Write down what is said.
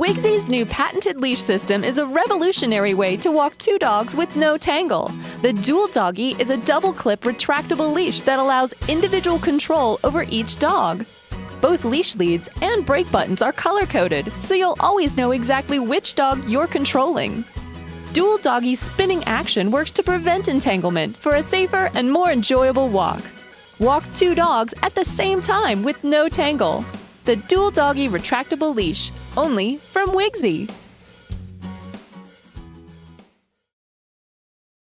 Wigsy's new patented leash system is a revolutionary way to walk two dogs with no tangle. The Dual Doggy is a double-clip retractable leash that allows individual control over each dog. Both leash leads and brake buttons are color-coded, so you'll always know exactly which dog you're controlling. Dual Doggy's spinning action works to prevent entanglement for a safer and more enjoyable walk. Walk two dogs at the same time with no tangle. The Dual Doggy retractable leash, only from Wigsy.